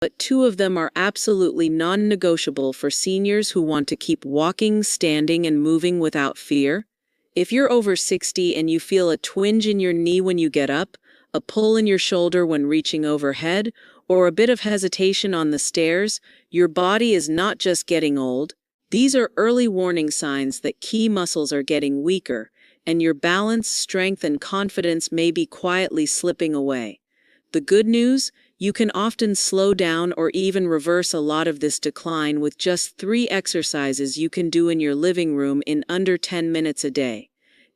but two of them are absolutely non-negotiable for seniors who want to keep walking, standing, and moving without fear. If you're over 60 and you feel a twinge in your knee when you get up, a pull in your shoulder when reaching overhead, or a bit of hesitation on the stairs, your body is not just getting old. These are early warning signs that key muscles are getting weaker, and your balance, strength, and confidence may be quietly slipping away. The good news? You can often slow down or even reverse a lot of this decline with just 3 exercises you can do in your living room in under 10 minutes a day.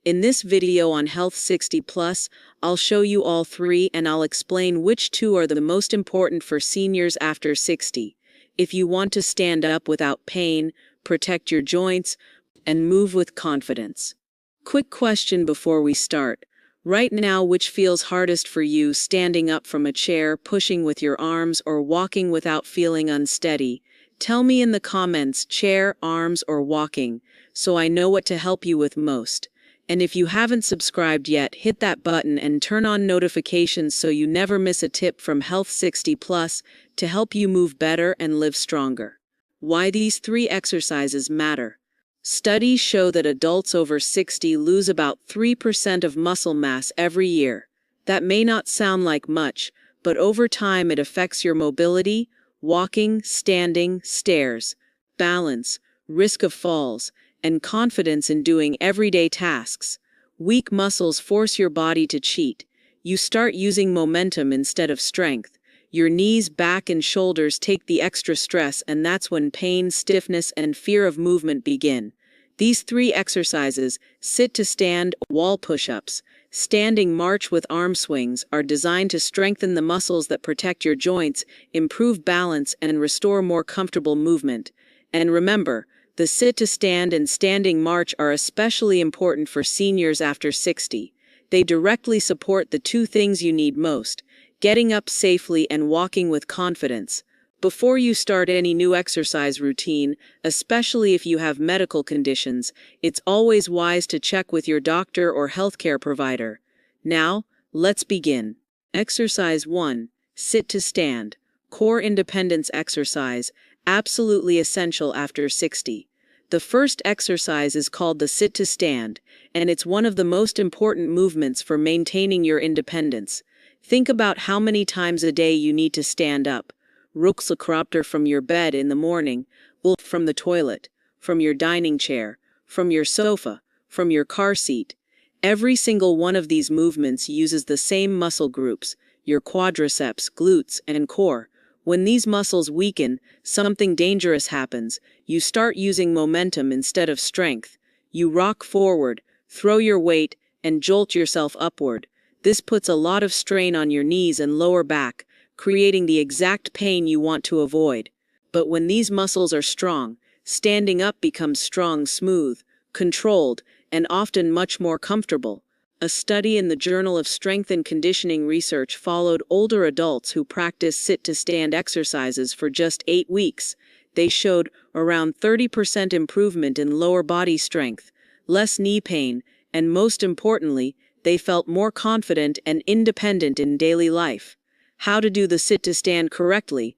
In this video on Health 60 Plus, I'll show you all 3 and I'll explain which 2 are the most important for seniors after 60. If you want to stand up without pain, protect your joints, and move with confidence. Quick question before we start. Right now, which feels hardest for you, standing up from a chair, pushing with your arms, or walking without feeling unsteady? Tell me in the comments, chair, arms, or walking, so I know what to help you with most. And if you haven't subscribed yet, hit that button and turn on notifications so you never miss a tip from Health 60 Plus to help you move better and live stronger. Why these 3 exercises matter. Studies show that adults over 60 lose about 3% of muscle mass every year. That may not sound like much, but over time it affects your mobility, walking, standing, stairs, balance, risk of falls, and confidence in doing everyday tasks. Weak muscles force your body to cheat. You start using momentum instead of strength. Your knees, back, and shoulders take the extra stress, and that's when pain, stiffness, and fear of movement begin. These 3 exercises, sit to stand, wall push-ups, standing march with arm swings, are designed to strengthen the muscles that protect your joints, improve balance, and restore more comfortable movement. And remember, the sit to stand and standing march are especially important for seniors after 60. They directly support the 2 things you need most: getting up safely and walking with confidence. Before you start any new exercise routine, especially if you have medical conditions, it's always wise to check with your doctor or healthcare provider. Now, let's begin. Exercise 1. Sit to stand. Core independence exercise, absolutely essential after 60. The first exercise is called the sit to stand, and it's one of the most important movements for maintaining your independence. Think about how many times a day you need to stand up. Rucksakrapter from your bed in the morning, from the toilet, from your dining chair, from your sofa, from your car seat. Every single one of these movements uses the same muscle groups, your quadriceps, glutes, and core. When these muscles weaken, something dangerous happens. You start using momentum instead of strength. You rock forward, throw your weight, and jolt yourself upward. This puts a lot of strain on your knees and lower back, creating the exact pain you want to avoid. But when these muscles are strong, standing up becomes strong, smooth, controlled, and often much more comfortable. A study in the Journal of Strength and Conditioning Research followed older adults who practiced sit-to-stand exercises for just 8 weeks. They showed around 30% improvement in lower body strength, less knee pain, and most importantly, they felt more confident and independent in daily life. How to do the sit-to-stand correctly.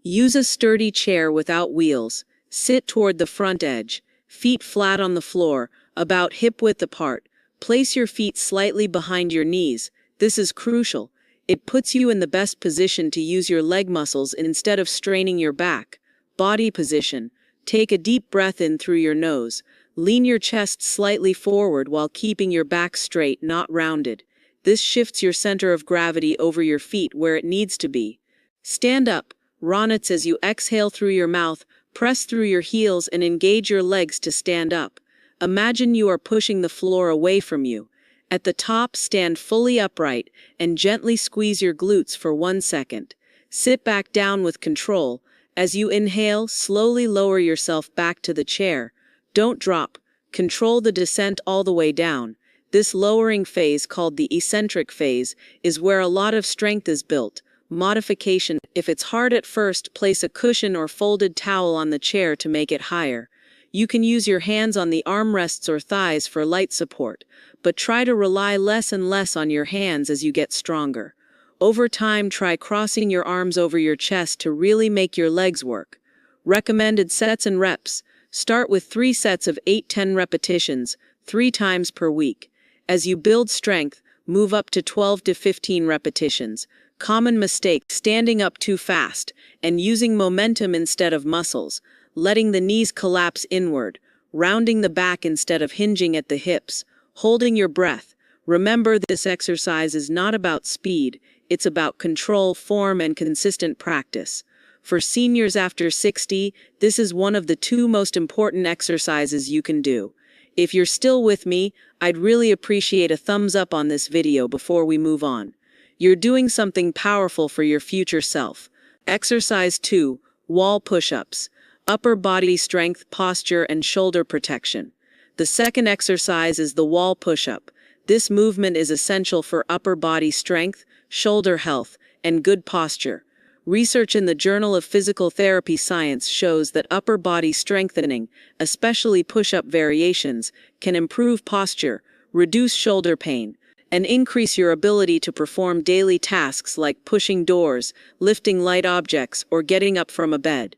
Use a sturdy chair without wheels. Sit toward the front edge. Feet flat on the floor, about hip-width apart. Place your feet slightly behind your knees. This is crucial. It puts you in the best position to use your leg muscles instead of straining your back. Body position. Take a deep breath in through your nose. Lean your chest slightly forward while keeping your back straight, not rounded. This shifts your center of gravity over your feet where it needs to be. Stand up. Ronitz as you exhale through your mouth, press through your heels and engage your legs to stand up. Imagine you are pushing the floor away from you. At the top, stand fully upright and gently squeeze your glutes for 1 second. Sit back down with control. As you inhale, slowly lower yourself back to the chair. Don't drop. Control the descent all the way down. This lowering phase, called the eccentric phase, is where a lot of strength is built. Modification. If it's hard at first, place a cushion or folded towel on the chair to make it higher. You can use your hands on the armrests or thighs for light support, but try to rely less and less on your hands as you get stronger. Over time, try crossing your arms over your chest to really make your legs work. Recommended sets and reps. Start with 3 sets of 8-10 repetitions, 3 times per week. As you build strength, move up to 12 to 15 repetitions. Common mistake: standing up too fast and using momentum instead of muscles, letting the knees collapse inward, rounding the back instead of hinging at the hips, holding your breath. Remember, this exercise is not about speed, it's about control, form, and consistent practice. For seniors after 60, this is one of the 2 most important exercises you can do. If you're still with me, I'd really appreciate a thumbs up on this video before we move on. You're doing something powerful for your future self. Exercise 2, wall push-ups. Upper body strength, posture, and shoulder protection. The second exercise is the wall push-up. This movement is essential for upper body strength, shoulder health, and good posture. Research in the Journal of Physical Therapy Science shows that upper body strengthening, especially push-up variations, can improve posture, reduce shoulder pain, and increase your ability to perform daily tasks like pushing doors, lifting light objects, or getting up from a bed.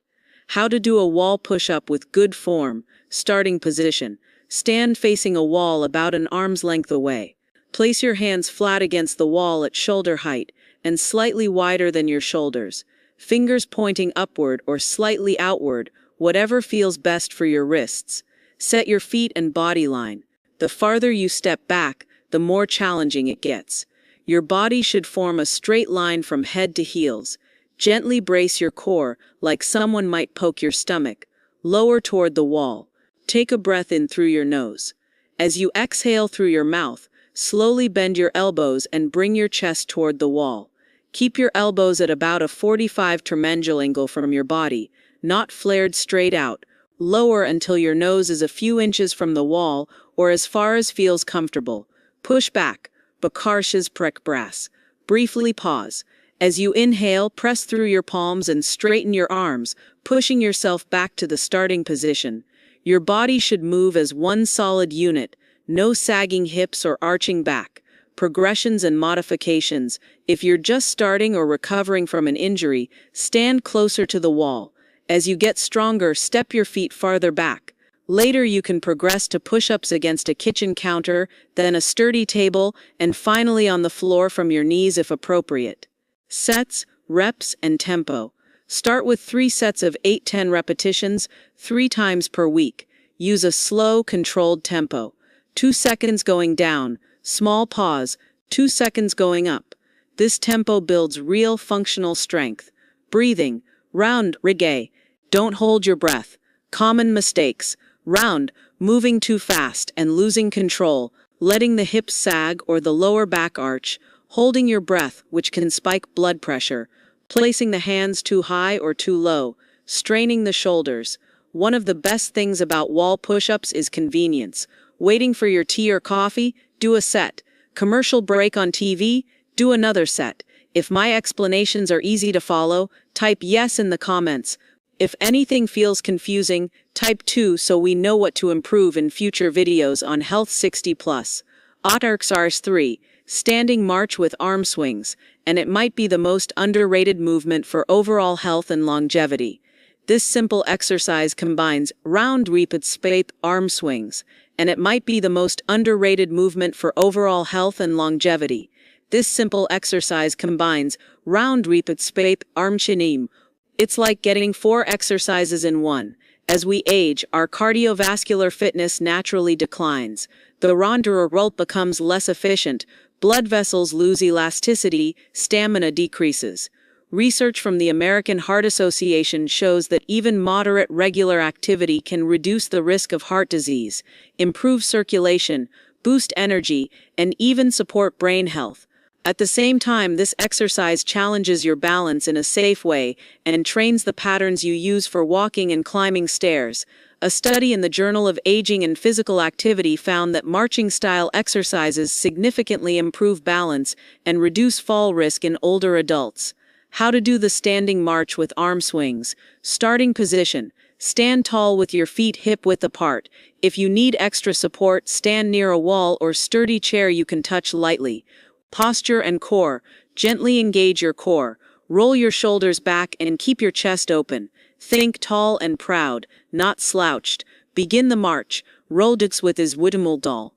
How to do a wall push-up with good form. Starting position. Stand facing a wall about an arm's length away. Place your hands flat against the wall at shoulder height and slightly wider than your shoulders. Fingers pointing upward or slightly outward, whatever feels best for your wrists. Set your feet and body line. The farther you step back, the more challenging it gets. Your body should form a straight line from head to heels. Gently brace your core, like someone might poke your stomach. Lower toward the wall. Take a breath in through your nose. As you exhale through your mouth, slowly bend your elbows and bring your chest toward the wall. Keep your elbows at about a 45 triangle angle from your body, not flared straight out. Lower until your nose is a few inches from the wall or as far as feels comfortable. Push back. Bakarsha's prek brass. Briefly pause. As you inhale, press through your palms and straighten your arms, pushing yourself back to the starting position. Your body should move as one solid unit, no sagging hips or arching back. Progressions and modifications. If you're just starting or recovering from an injury, stand closer to the wall. As you get stronger, step your feet farther back. Later you can progress to push-ups against a kitchen counter, then a sturdy table, and finally on the floor from your knees if appropriate. Sets, reps, and tempo. Start with 3 sets of 8-10 repetitions, 3 times per week. Use a slow, controlled tempo. 2 seconds going down, small pause, 2 seconds going up. This tempo builds real functional strength. Breathing, round, reggae. Don't hold your breath. Common mistakes. Round, moving too fast and losing control, letting the hips sag or the lower back arch, holding your breath, which can spike blood pressure, placing the hands too high or too low, straining the shoulders. One of the best things about wall push-ups is convenience. Waiting for your tea or coffee? Do a set. Commercial break on TV? Do another set. If my explanations are easy to follow, type yes in the comments. If anything feels confusing, type 2 so we know what to improve in future videos on Health 60+. Exercise 3. Standing march with arm swings, and it might be the most underrated movement for overall health and longevity. This simple exercise combines round repeat arm swings, and it might be the most underrated movement for overall health and longevity. This simple exercise combines round repeat arm chinim. It's like getting 4 exercises in one. As we age, our cardiovascular fitness naturally declines. The roll becomes less efficient. Blood vessels lose elasticity, stamina decreases. Research from the American Heart Association shows that even moderate regular activity can reduce the risk of heart disease, improve circulation, boost energy, and even support brain health. At the same time, this exercise challenges your balance in a safe way and trains the patterns you use for walking and climbing stairs. A study in the Journal of Aging and Physical Activity found that marching-style exercises significantly improve balance and reduce fall risk in older adults. How to do the standing march with arm swings. Starting position. Stand tall with your feet hip-width apart. If you need extra support, stand near a wall or sturdy chair you can touch lightly. Posture and core. Gently engage your core. Roll your shoulders back and keep your chest open. Think tall and proud, not slouched. Begin the march. Roldigs with his Wittemuldal.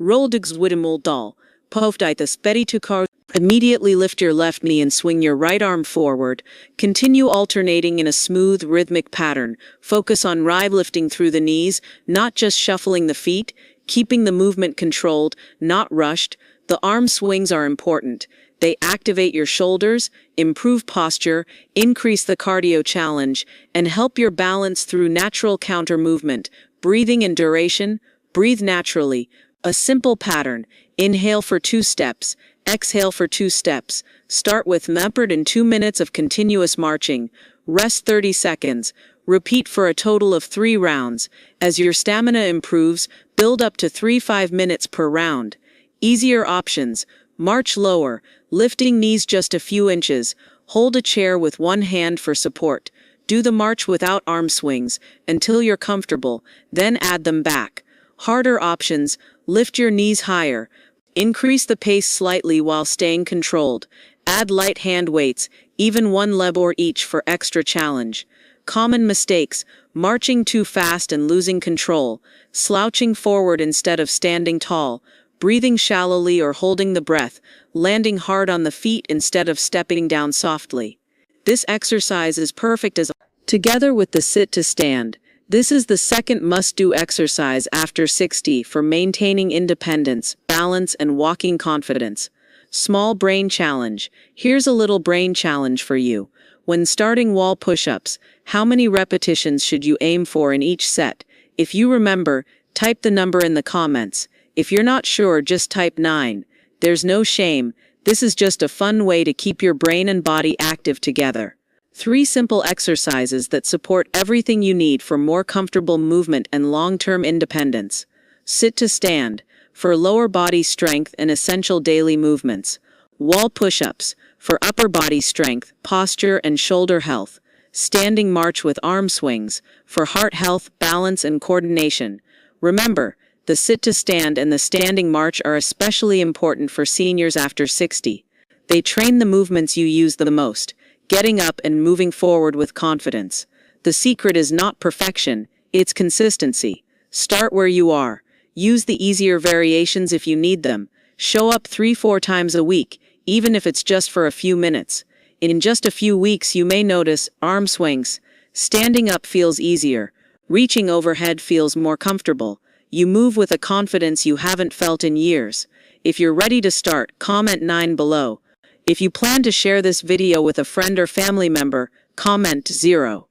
Roldigs Wittemuldal. Povditas Betty to car. Immediately lift your left knee and swing your right arm forward. Continue alternating in a smooth, rhythmic pattern. Focus on lifting through the knees, not just shuffling the feet. Keeping the movement controlled, not rushed. The arm swings are important. They activate your shoulders, improve posture, increase the cardio challenge, and help your balance through natural counter movement. Breathing and duration. Breathe naturally. A simple pattern. Inhale for 2 steps. Exhale for 2 steps. Start with Mepard in 2 minutes of continuous marching. Rest 30 seconds. Repeat for a total of 3 rounds. As your stamina improves, build up to 3-5 minutes per round. Easier options. March lower, lifting knees just a few inches. Hold a chair with one hand for support. Do the march without arm swings until you're comfortable, then add them back. Harder options. Lift your knees higher. Increase the pace slightly while staying controlled. Add light hand weights, even 1 leg or each for extra challenge. Common mistakes: marching too fast and losing control, slouching forward instead of standing tall, breathing shallowly or holding the breath, landing hard on the feet instead of stepping down softly. This exercise is perfect as together with the sit to stand. This is the second must-do exercise after 60 for maintaining independence, balance, and walking confidence. Small brain challenge. Here's a little brain challenge for you. When starting wall push-ups, how many repetitions should you aim for in each set? If you remember, type the number in the comments. If you're not sure, just type 9. There's no shame. This is just a fun way to keep your brain and body active together. 3 simple exercises that support everything you need for more comfortable movement and long-term independence. Sit to stand, for lower body strength and essential daily movements. Wall push-ups, for upper body strength, posture, and shoulder health. Standing march with arm swings, for heart health, balance, and coordination. Remember, the sit to stand and the standing march are especially important for seniors after 60. They train the movements you use the most, getting up and moving forward with confidence. The secret is not perfection, it's consistency. Start where you are. Use the easier variations if you need them. Show up 3-4 times a week, even if it's just for a few minutes. In just a few weeks you may notice arm swings. Standing up feels easier. Reaching overhead feels more comfortable. You move with a confidence you haven't felt in years. If you're ready to start, comment 9 below. If you plan to share this video with a friend or family member, comment 0.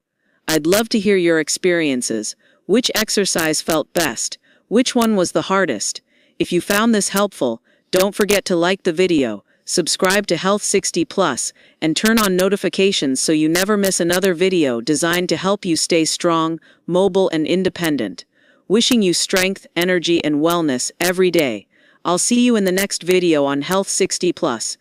I'd love to hear your experiences. Which exercise felt best? Which one was the hardest? If you found this helpful, don't forget to like the video, subscribe to Health 60 Plus, and turn on notifications so you never miss another video designed to help you stay strong, mobile, and independent. Wishing you strength, energy, and wellness every day. I'll see you in the next video on Health 60 Plus.